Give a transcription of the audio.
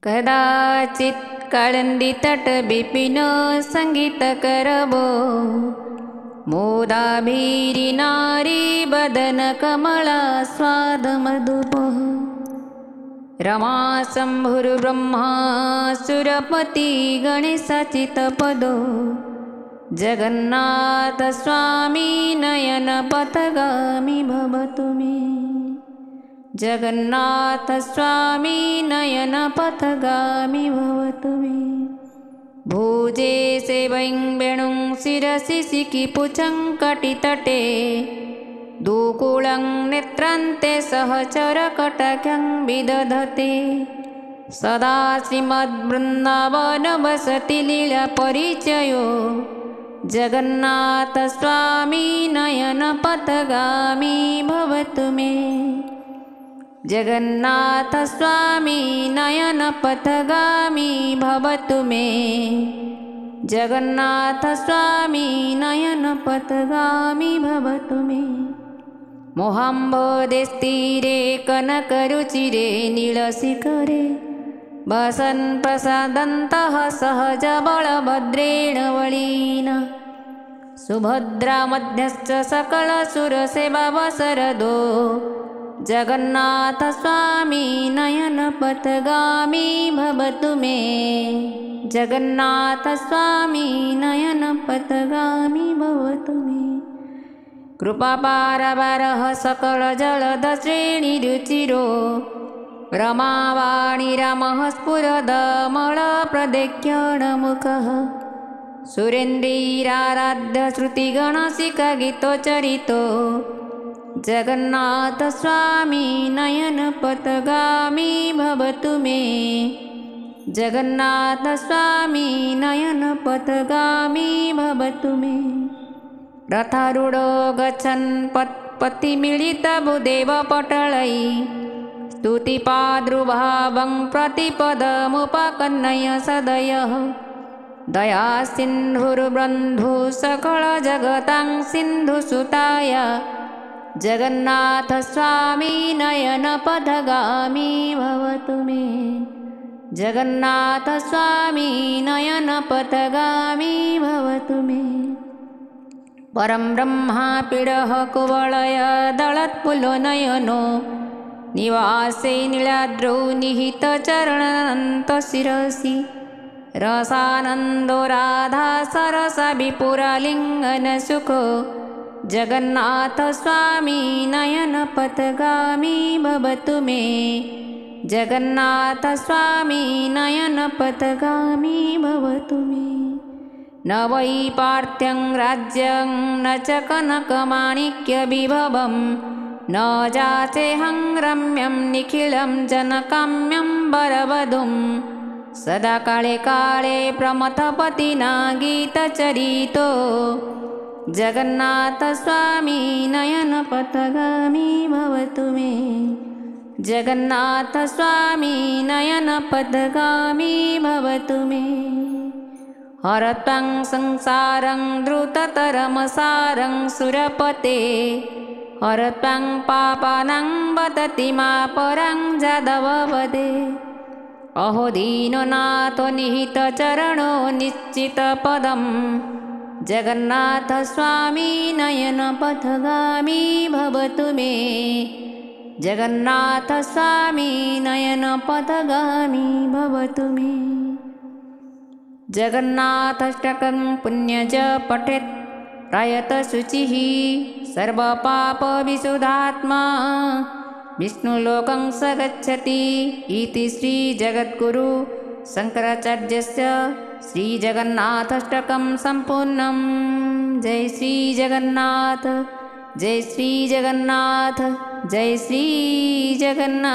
कदाचित् काळंदी तट बिपिन संगीत करबो मोदाभिरी नारी बदन कमला स्वाद मधुप रमा शंभुर्ब्रह्मा सुरपती गणेशाचित पदो जगन्नाथ स्वामी नयन पथगामी भवतु मे जगन्नाथ स्वामी नयन पथगामी भवतु मे भुजे सेवैं वेणुं शिरसि सिकिपुचं कटितटे दुकूलं नेत्रान्ते सहचरकटाक्षं विदधते सदा श्रीमद्वृन्दावनवसति लीलापरिचयो जगन्नाथ स्वामी नयन पथगामी भवतु मे जगन्नाथ स्वामी नयन पथगामी भवतु मे जगन्नाथ स्वामी नयन पथगामी भवतु मे मोहाम्बोधेस्तीरे कनकरुचिरे नीलशिखरे वसन् प्रसादन्तः सहजबलभद्रेण बलेन सुभद्रा मध्यश्च सकलसुरसेवावसरदो जगन्नाथ स्वामी नयन पथगामी भवतु मे जगन्नाथ स्वामी नयन पथगामी भवतु मे कृपापारवारः सकलजलधश्रेणिरुचिरो रमावाणी रामः स्फुरदमलप्रदेख्यणमुखः सुरेन्द्रैराराध्य श्रुतिगणशिखगीतोच्चरितो जगन्नाथ स्वामी नयन पथगामी भवतु मे जगन्नाथ स्वामी नयन पथगामी भवतु मे रथारूढो गच्छन् पत्पतिमिलितभुदेव पटलै स्तुतिपादृभावं प्रतिपदमुपकर्णय सदयः दया सिन्धुर्बन्धु सकलजगतां सिन्धुसुताय जगन्नाथ स्वामी नयन पथगामी भवतु मे जगन्नाथ स्वामी नयन पथगामी भवतु मे परं ब्रह्मा पीडः कुवलय दलत्पुलनयनो निवासे नीलाद्रौ निहितचरणन्तशिरसि रसानन्दो राधा सरसा विपुरालिङ्गनसुखो जगन्नाथ स्वामी नयन पथगामी भवतु मे जगन्नाथ स्वामी नयन पथगामी भवतु मे न वै पार्थ्यं राज्यं न च कनकमाणिक्यविभवं न जाचेऽहं रम्यं निखिलं जनकाम्यं वरवधूं सदा काले काले प्रमथपतिना गीतचरितो जगन्नाथ स्वामी नयन पथगामी भवतु मे जगन्नाथ स्वामी नयन पथगामी भवतु मे हरत्वं संसारं द्रुततरमसारं सुरपते हरत्वं पापानां वदति मा परं जादववदे अहो दीननाथो निहितचरणो निश्चितपदं जगन्नाथ स्वामी नयन पथगामी भवतु मे जगन्नाथ स्वामी नयन पथगामी भवतु मे जगन्नाथाष्टकं पुण्यज पठेत् प्रायतः शुचिः सर्वपापविशुद्धात्मा विष्णुलोकं स गच्छति इति श्रीजगद्गुरु शङ्कराचार्यस्य श्रीजगन्नाथाष्टकं सम्पूर्णं जय श्रीजगन्नाथ जय श्रीजगन्नाथ जय श्रीजगन्नाथ।